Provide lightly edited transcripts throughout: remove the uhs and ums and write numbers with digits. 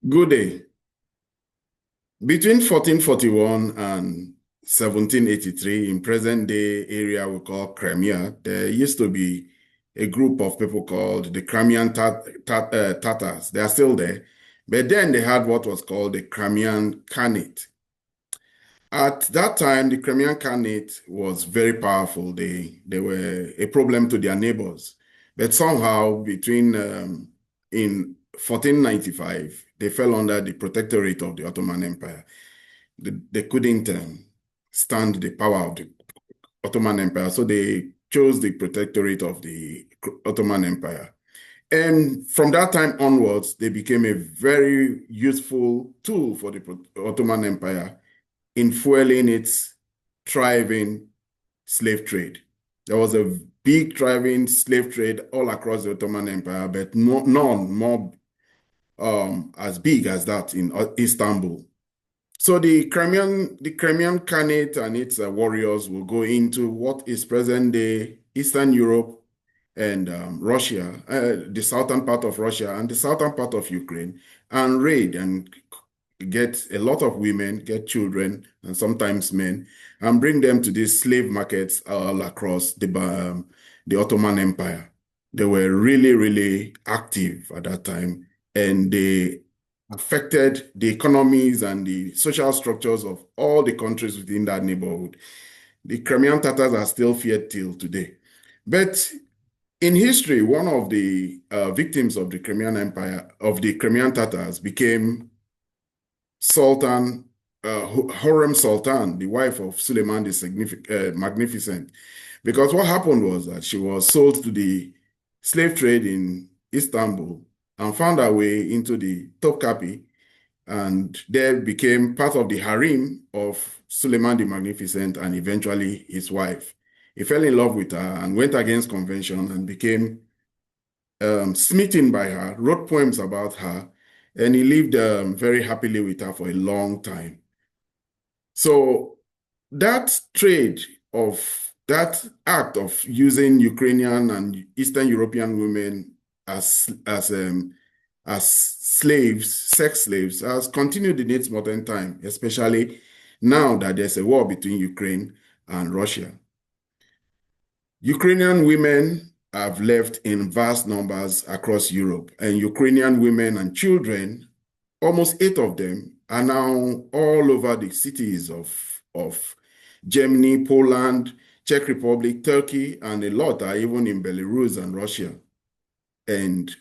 Good day. Between 1441 and 1783, in present-day area we call Crimea, there used to be a group of people called the Crimean Tatars. They are still there. But then they had what was called the Crimean Khanate. At that time, the Crimean Khanate was very powerful. They were a problem to their neighbors. But somehow, in 1495, they fell under the protectorate of the Ottoman Empire. They couldn't stand the power of the Ottoman Empire, so they chose the protectorate of the Ottoman Empire. And from that time onwards, they became a very useful tool for the Ottoman Empire in fueling its thriving slave trade. There was a big thriving slave trade all across the Ottoman Empire, but none more as big as that in Istanbul. So the Crimean Khanate and its warriors will go into what is present-day Eastern Europe and Russia, the southern part of Russia and the southern part of Ukraine, and raid and get a lot of women, get children, and sometimes men, and bring them to these slave markets all across the Ottoman Empire. They were really, really active at that time, and they affected the economies and the social structures of all the countries within that neighborhood. The Crimean Tatars are still feared till today. But in history, one of the victims of the Crimean Empire, of the Crimean Tatars, became Sultan, Hurrem Sultan, the wife of Suleiman the Magnificent. Because what happened was that she was sold to the slave trade in Istanbul and found her way into the Topkapi, and there became part of the harem of Suleiman the Magnificent and eventually his wife. He fell in love with her and went against convention and became smitten by her, wrote poems about her, and he lived very happily with her for a long time. So that trade of that act of using Ukrainian and Eastern European women as slaves, sex slaves, has continued in its modern time, especially now that there's a war between Ukraine and Russia. Ukrainian women have left in vast numbers across Europe, and Ukrainian women and children, almost 8 of them, are now all over the cities of Germany, Poland, Czech Republic, Turkey, and a lot are even in Belarus and Russia. And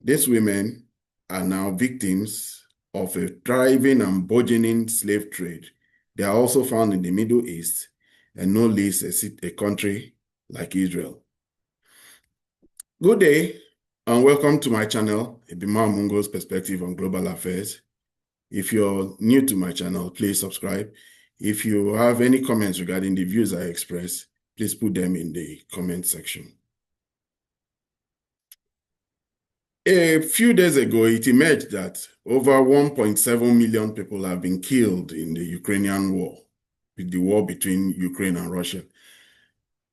these women are now victims of a thriving and burgeoning slave trade. They are also found in the Middle East, and no least a country like Israel. Good day, and welcome to my channel, Ebima Mungo's Perspective on Global Affairs. If you're new to my channel, please subscribe. If you have any comments regarding the views I express, please put them in the comment section. A few days ago, it emerged that over 1.7 million people have been killed in the Ukrainian war, with the war between Ukraine and Russia.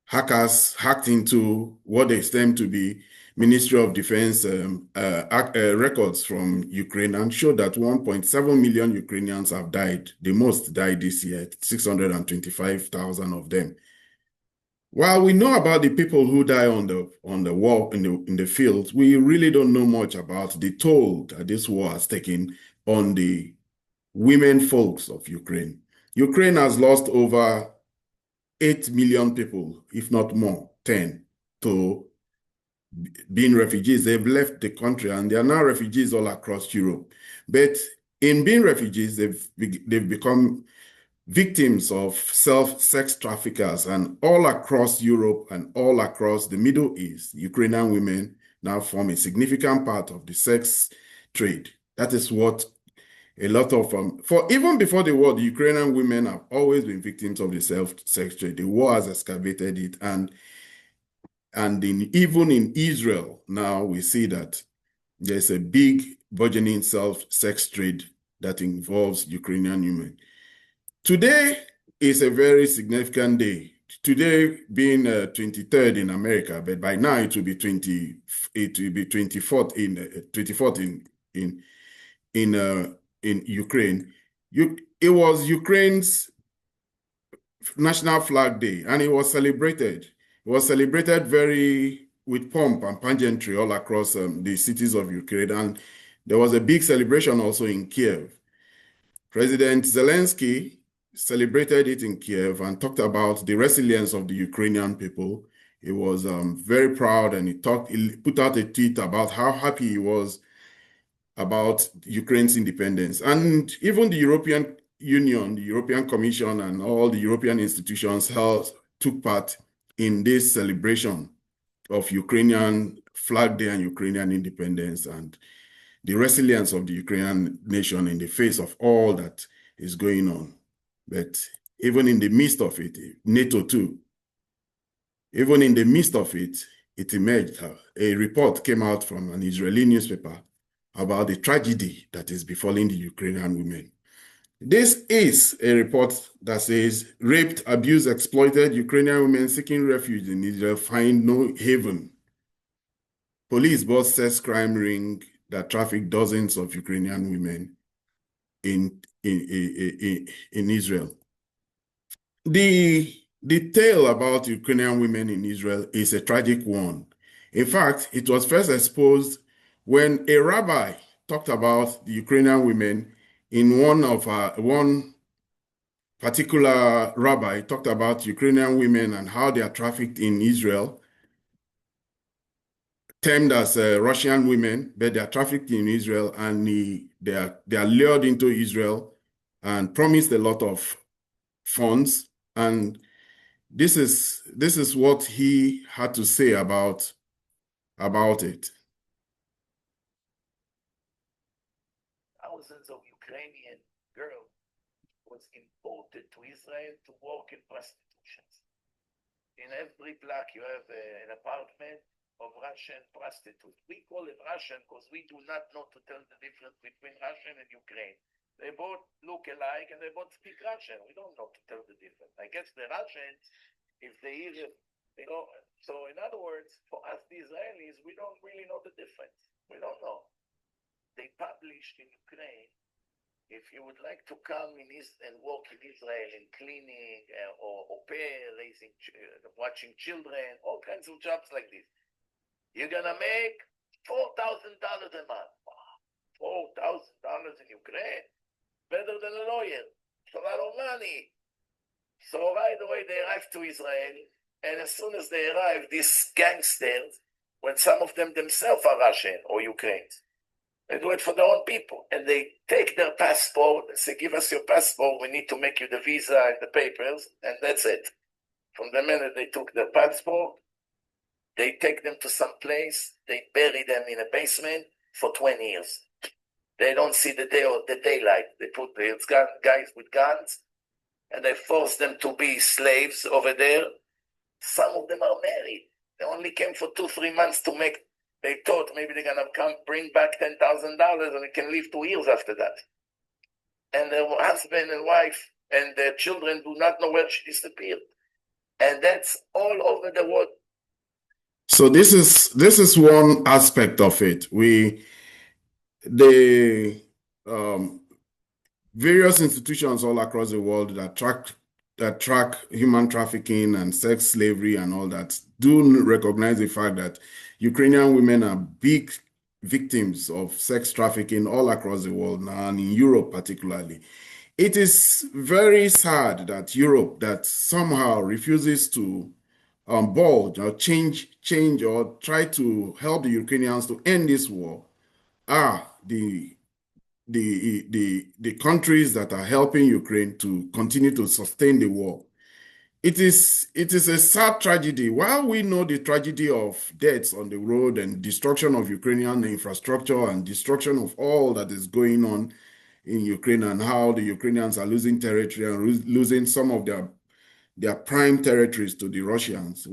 Hackers hacked into what they claim to be Ministry of Defense records from Ukraine and showed that 1.7 million Ukrainians have died. The most died this year, 625,000 of them. While we know about the people who die on the war in the field, we really don't know much about the toll that this war has taken on the women folks of Ukraine. Ukraine has lost over 8 million people, if not more, 10, to being refugees. They've left the country and they are now refugees all across Europe. But in being refugees, they've become victims of sex traffickers, and all across Europe and all across the Middle East, Ukrainian women now form a significant part of the sex trade. That is what a lot of, even before the war, the Ukrainian women have always been victims of the sex trade. The war has excavated it, and even in Israel, now we see that there's a big burgeoning sex trade that involves Ukrainian women. Today is a very significant day. Today being 23rd in America, but by now it will be 24th in in Ukraine. It was Ukraine's National Flag Day, and it was celebrated. It was celebrated very with pomp and pageantry all across the cities of Ukraine, and there was a big celebration also in Kiev. President Zelensky celebrated it in Kiev and talked about the resilience of the Ukrainian people. He was very proud, and he put out a tweet about how happy he was about Ukraine's independence. And even the European Union, the European Commission, and all the European institutions took part in this celebration of Ukrainian Flag Day and Ukrainian independence, and the resilience of the Ukrainian nation in the face of all that is going on. But even in the midst of it, NATO too, even in the midst of it, it emerged. A report came out from an Israeli newspaper about the tragedy that is befalling the Ukrainian women. This is a report that says raped, abused, exploited Ukrainian women seeking refuge in Israel find no haven. Police bust sex crime ring that trafficked dozens of Ukrainian women in Israel. The tale about Ukrainian women in Israel is a tragic one. In fact, it was first exposed when a rabbi talked about the Ukrainian women in one particular rabbi talked about Ukrainian women and how they are trafficked in Israel, termed as Russian women, but they are trafficked in Israel, and they are lured into Israel and promised a lot of funds. And this is what he had to say about it. Thousands of Ukrainian girls was imported to Israel to work in prostitution. In every block you have an apartment of Russian prostitutes. We call it Russian because we do not know to tell the difference between Russian and Ukraine. They both look alike and they both speak Russian. We don't know to tell the difference. I guess the Russians, if they hear it, so in other words, for us the Israelis, we don't really know the difference. We don't know. They published in Ukraine, if you would like to come in and work in Israel in cleaning or au pair, watching children, all kinds of jobs like this, you're gonna make $4,000 a month. Wow, $4,000 in Ukraine, better than a lawyer. It's a lot of money. So right away they arrived to Israel, and as soon as they arrived, these gangsters, when some of them themselves are Russian or Ukrainians, they do it for their own people, and they take their passport and say, give us your passport, we need to make you the visa and the papers, and that's it. From the minute they took their passport, they take them to some place, they bury them in a basement for 20 years. They don't see the daylight. They put the guys with guns, and they force them to be slaves over there. Some of them are married. They only came for 2-3 months to make. They thought maybe they're gonna come bring back $10,000 and they can live 2 years after that. And their husband and wife and their children do not know where she disappeared. And that's all over the world. So this is one aspect of it. The various institutions all across the world that track human trafficking and sex slavery and all that do recognize the fact that Ukrainian women are big victims of sex trafficking all across the world now, and in Europe particularly. It is very sad that Europe that somehow refuses to bulge or change or try to help the Ukrainians to end this war are the countries that are helping Ukraine to continue to sustain the war. It is a sad tragedy. While we know the tragedy of deaths on the road and destruction of Ukrainian infrastructure and destruction of all that is going on in Ukraine and how the Ukrainians are losing territory and losing some of their prime territories to the Russians.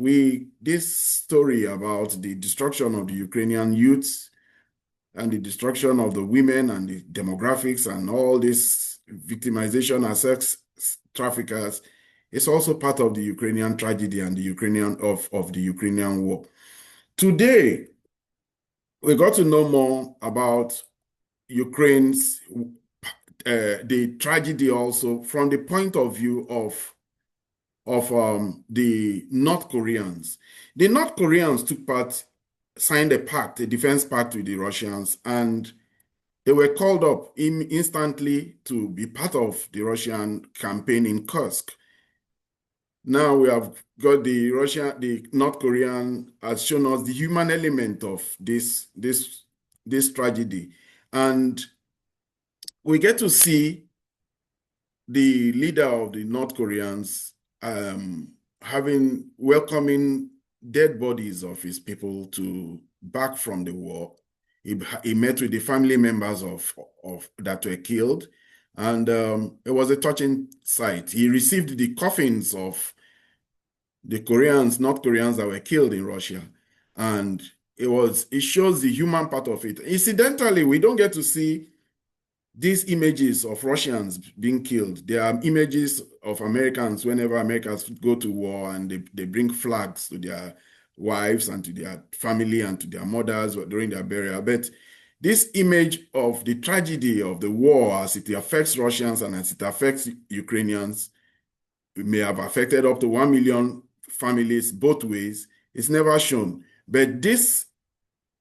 This story about the destruction of the Ukrainian youths and the destruction of the women and the demographics and all this victimization and sex traffickers is also part of the Ukrainian tragedy and the Ukrainian war. Today, we got to know more about Ukraine's the tragedy also from the point of view of the North Koreans. The North Koreans took part, signed a pact, a defense pact with the Russians, and they were called up instantly to be part of the Russian campaign in Kursk. Now we have got the North Korean has shown us the human element of this tragedy, and we get to see the leader of the North Koreans having welcoming dead bodies of his people to back from the war. He met with the family members of that were killed, and it was a touching sight. He received the coffins of the North Koreans that were killed in Russia, and it shows the human part of it. Incidentally, we don't get to see these images of Russians being killed. There are images of Americans whenever Americans go to war and they bring flags to their wives and to their family and to their mothers during their burial. But this image of the tragedy of the war as it affects Russians and as it affects Ukrainians, it may have affected up to 1 million families both ways. It's never shown. But this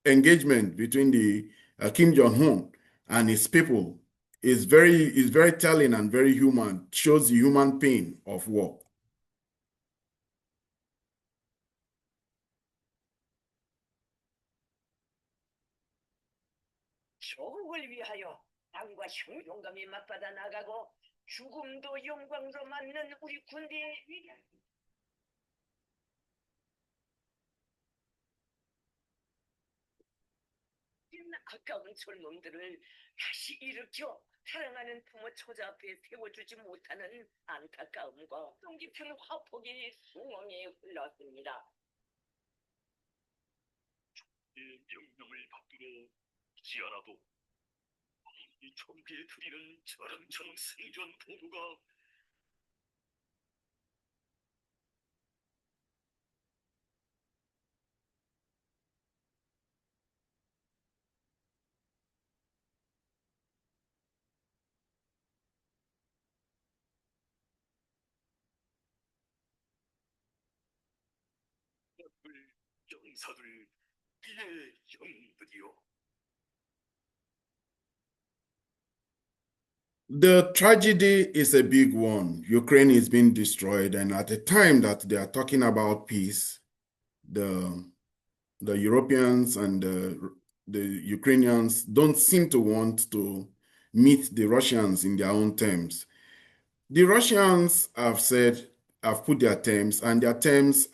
engagement between the Kim Jong-un and his people is very telling and very human, shows the human pain of war. 조국을 위하여 땅과 힘을 용감히 맞받아 나가고 죽음도 영광으로 맞는 우리 군대의 위대한 아까운 젊음들을 다시 일으켜 사랑하는 부모 처자 앞에 세워주지 못하는 안타까움과 속 깊은 화폭이 수렁에 흘렀습니다. 명령을 받들어 있지 않아도 이 총기에 드리는 저런저런 생존 도구가 영사들 이의 영들이요. The tragedy is a big one. Ukraine is being destroyed, and at the time that they are talking about peace, the Europeans and the Ukrainians don't seem to want to meet the Russians in their own terms. The Russians have put their terms, and their terms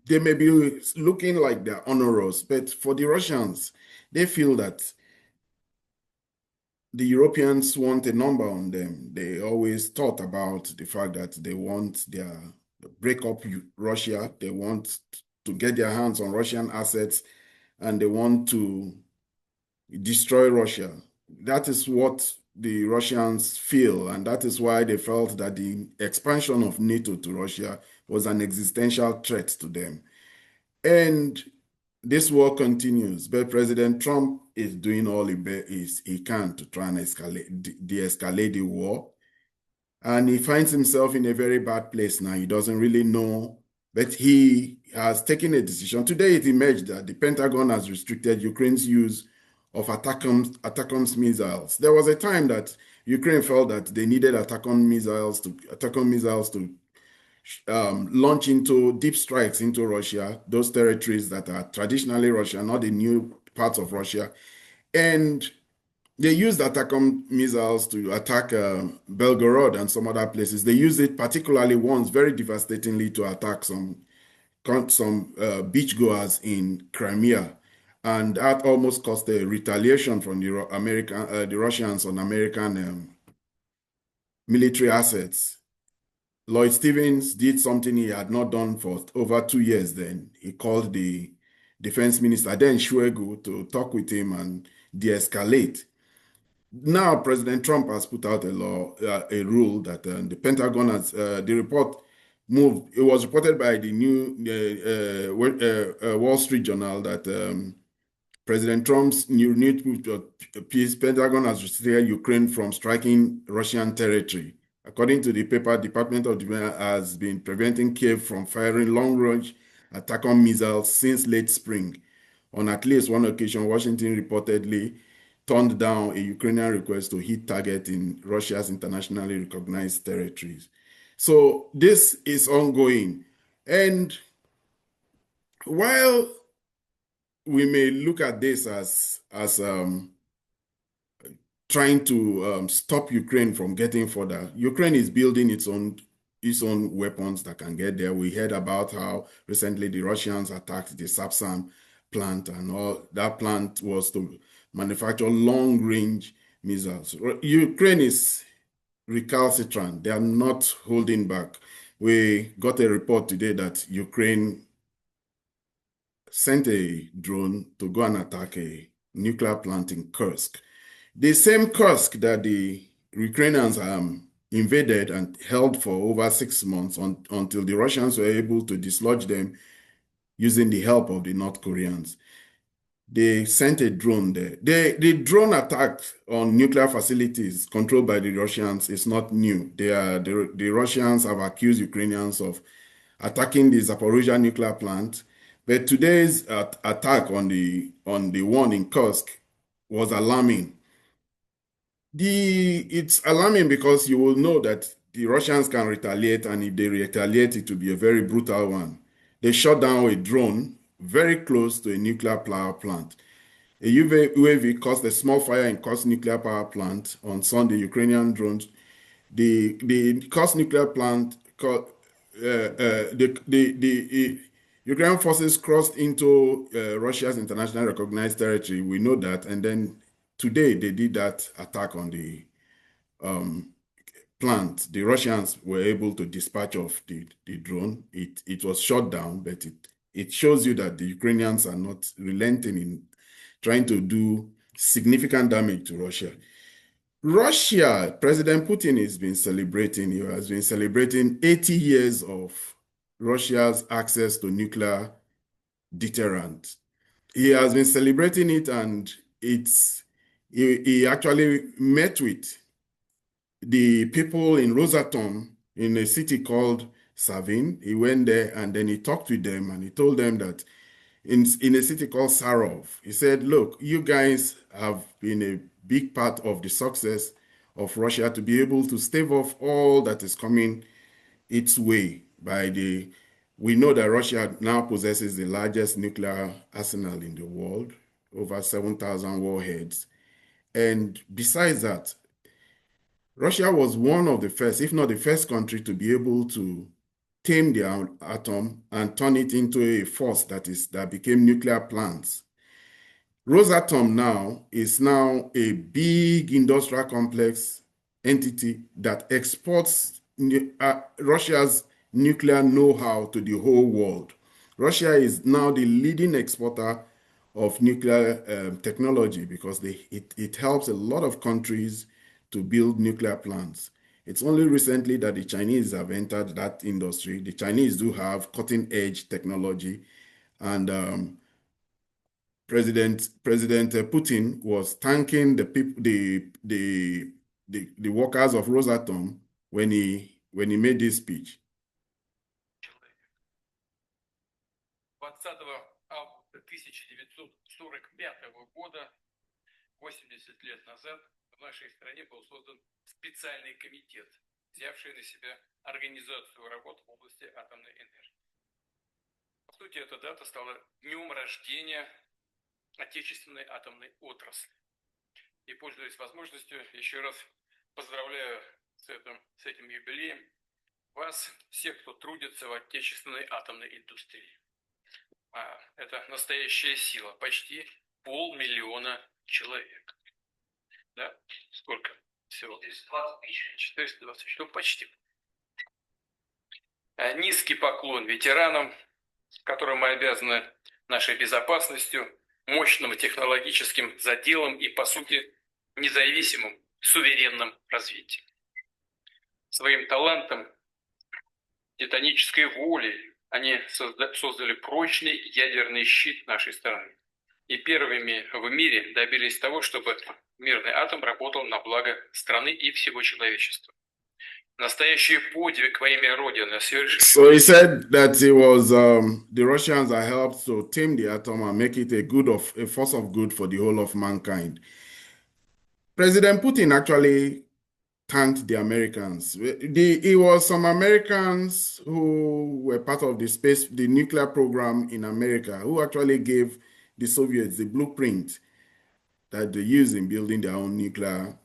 they may be looking like they're onerous, but for the Russians, they feel that the Europeans want a number on them. They always thought about the fact that they want break up Russia. They want to get their hands on Russian assets, and they want to destroy Russia. That is what the Russians feel, and that is why they felt that the expansion of NATO to Russia was an existential threat to them. And this war continues, but President Trump is doing all he can to try and de-escalate the war. And he finds himself in a very bad place now. He doesn't really know, but he has taken a decision. Today it emerged that the Pentagon has restricted Ukraine's use of ATACOMS missiles. There was a time that Ukraine felt that they needed ATACOMS missiles to launch into deep strikes into Russia, those territories that are traditionally Russian, not the new parts of Russia. And they used ATACMS missiles to attack Belgorod and some other places. They used it particularly once, very devastatingly, to attack some beachgoers in Crimea. And that almost caused a retaliation from the Russians on American military assets. Lloyd Stevens did something he had not done for over 2 years then. He called the defense minister, then Shoigu, to talk with him and de-escalate. Now, President Trump has put out a rule that the Pentagon has, the report moved. It was reported by the new Wall Street Journal that President Trump's new peace, Pentagon has restricted Ukraine from striking Russian territory. According to the paper, Department of Defense has been preventing Kiev from firing long-range ATACOMS missiles since late spring. On at least one occasion, Washington reportedly turned down a Ukrainian request to hit target in Russia's internationally recognized territories. So this is ongoing. And while we may look at this as trying to stop Ukraine from getting further, Ukraine is building its own weapons that can get there. We heard about how recently the Russians attacked the Sapsan plant, and all that plant was to manufacture long-range missiles. Ukraine is recalcitrant. They are not holding back. We got a report today that Ukraine sent a drone to go and attack a nuclear plant in Kursk. The same Kursk that the Ukrainians invaded and held for over 6 months until the Russians were able to dislodge them using the help of the North Koreans. They sent a drone there. The drone attack on nuclear facilities controlled by the Russians is not new. The Russians have accused Ukrainians of attacking the Zaporizhzhia nuclear plant, but today's attack on the one in Kursk was alarming. It's alarming because you will know that the Russians can retaliate, and if they retaliate, it will be a very brutal one. They shot down a drone very close to a nuclear power plant. A UAV caused a small fire in Kursk nuclear power plant on Sunday. Ukrainian drones. The Kursk nuclear plant. The Ukrainian forces crossed into Russia's internationally recognized territory. We know that, and then today they did that attack on the plant. The Russians were able to dispatch off the drone. It was shot down, but it shows you that the Ukrainians are not relenting in trying to do significant damage to Russia. Russia, President Putin has been celebrating. He has been celebrating 80 years of Russia's access to nuclear deterrent. He has been celebrating it, and he actually met with the people in Rosatom in a city called Savin. He went there and then he talked with them, and he told them that in a city called Sarov, he said, look, you guys have been a big part of the success of Russia to be able to stave off all that is coming its way we know that Russia now possesses the largest nuclear arsenal in the world, over 7,000 warheads. And besides that, Russia was one of the first, if not the first country, to be able to tame their atom and turn it into a force that became nuclear plants. Rosatom now is a big industrial complex entity that exports Russia's nuclear know-how to the whole world. Russia is now the leading exporter of nuclear technology because it helps a lot of countries to build nuclear plants. It's only recently that the Chinese have entered that industry. The Chinese do have cutting-edge technology, and President Putin was thanking the people, the workers of Rosatom when he made this speech. 20 августа 1945 года, 80 лет назад, в нашей стране был создан специальный комитет, взявший на себя организацию работы в области атомной энергии. По сути, эта дата стала днем рождения отечественной атомной отрасли. И, пользуясь возможностью, еще раз поздравляю с этим юбилеем вас, всех, кто трудится в отечественной атомной индустрии. Это настоящая сила, почти 500 000 человек. Да? Сколько всего? 420 тысяч. 420 тысяч, ну почти. Низкий поклон ветеранам, которым мы обязаны нашей безопасностью, мощным технологическим заделом и, по сути, независимым, суверенным развитием. Своим талантом, титанической волей они создали прочный ядерный щит нашей страны. и первыми в мире добились того, чтобы мирный атом работал на благо страны и всего человечества. Настоящий подвиг во имя Родины совершили. So he said that it was the Russians that helped to tame the atom and make it a force of good for the whole of mankind. President Putin actually thanked the Americans. It was some Americans who were part of the nuclear program in America who actually gave the Soviets the blueprint that they use in building their own nuclear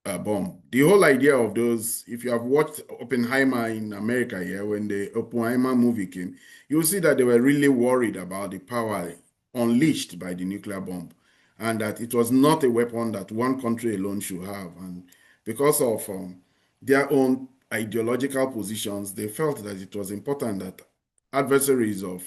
bomb. The whole idea of those, if you have watched Oppenheimer in America here, when the Oppenheimer movie came, you'll see that they were really worried about the power unleashed by the nuclear bomb, and that it was not a weapon that one country alone should have. And because of their own ideological positions, they felt that it was important that adversaries of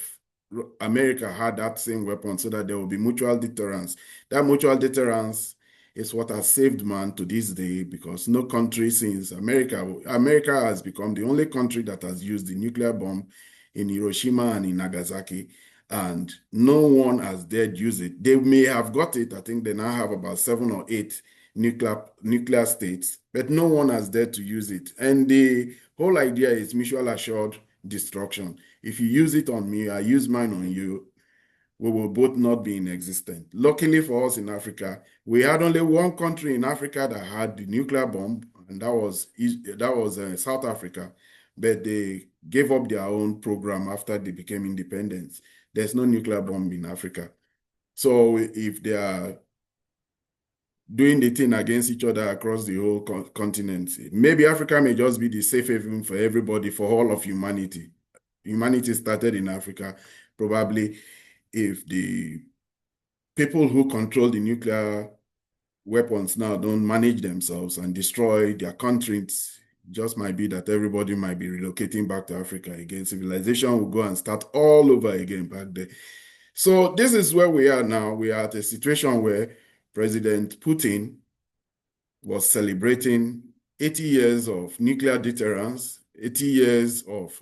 America had that same weapon so that there will be mutual deterrence. That mutual deterrence is what has saved man to this day, because no country since America has become the only country that has used the nuclear bomb in Hiroshima and in Nagasaki, and no one has dared use it. They may have got it. I think they now have about 7 or 8 nuclear states, but no one has dared to use it. And the whole idea is mutual assured destruction. If you use it on me, I use mine on you, we will both not be in existence. Luckily for us in Africa, we had only one country in Africa that had the nuclear bomb, and that was South Africa. But they gave up their own program after they became independent. There's no nuclear bomb in Africa. So if they are doing the thing against each other across the whole continent, maybe Africa may just be the safe haven for everybody, for all of humanity. Humanity started in Africa. Probably if the people who control the nuclear weapons now don't manage themselves and destroy their countries, just might be that everybody might be relocating back to Africa again. Civilization will go and start all over again back there. So this is where we are now. We are at a situation where President Putin was celebrating 80 years of nuclear deterrence, 80 years of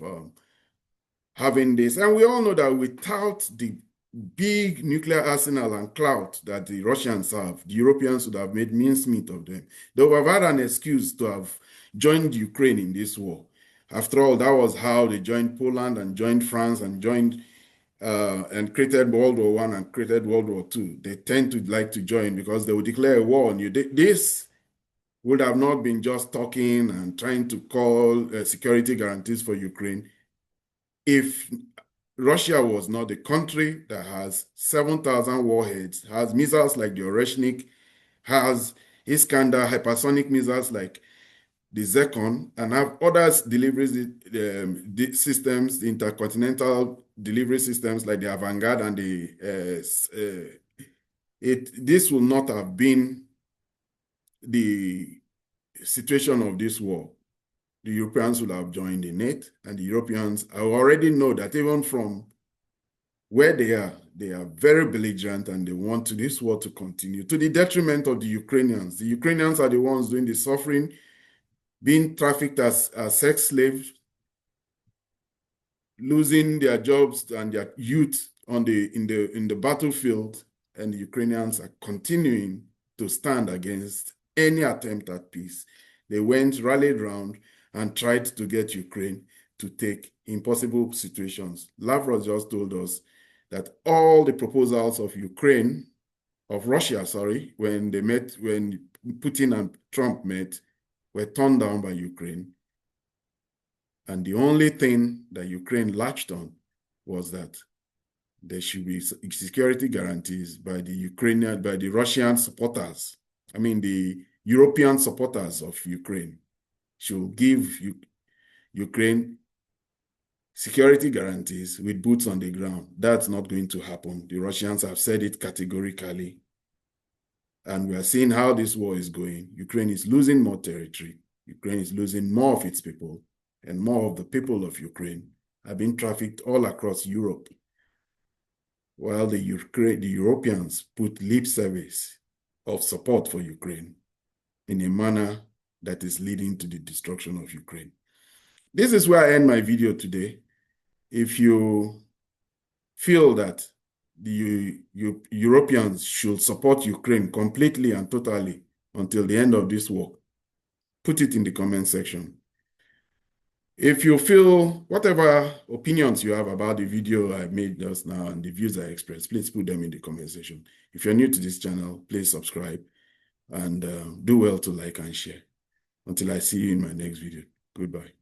having this. And we all know that without the big nuclear arsenal and clout that the Russians have, the Europeans would have made mincemeat of them. They would have had an excuse to have joined Ukraine in this war. After all, that was how they joined Poland and joined France and joined and created World War I and created World War II. They tend to like to join because they would declare a war on you. This would have not been just talking and trying to call security guarantees for Ukraine if Russia was not a country that has 7,000 warheads, has missiles like the Oreshnik, has Iskander hypersonic missiles like the Zircon, and have other delivery systems, the intercontinental delivery systems like the Avangard and the this will not have been the situation of this war. The Europeans will have joined in it, and the Europeans already know that even from where they are very belligerent, and they want this war to continue to the detriment of the Ukrainians. The Ukrainians are the ones doing the suffering, being trafficked as sex slaves, losing their jobs and their youth in the battlefield, and the Ukrainians are continuing to stand against any attempt at peace. They rallied around and tried to get Ukraine to take impossible situations. Lavrov just told us that all the proposals of Russia, when Putin and Trump met, were turned down by Ukraine. And the only thing that Ukraine latched on was that there should be security guarantees by the Russian supporters. I mean, the European supporters of Ukraine should give Ukraine security guarantees with boots on the ground. That's not going to happen. The Russians have said it categorically. And we are seeing how this war is going. Ukraine is losing more territory. Ukraine is losing more of its people, and more of the people of Ukraine have been trafficked all across Europe, while the Europeans put lip service of support for Ukraine in a manner that is leading to the destruction of Ukraine. This is where I end my video today. If you feel that the Europeans should support Ukraine completely and totally until the end of this war? Put it in the comment section. If you feel whatever opinions you have about the video I made just now and the views I expressed, please put them in the comment section. If you're new to this channel, please subscribe and do well to like and share. Until I see you in my next video. Goodbye.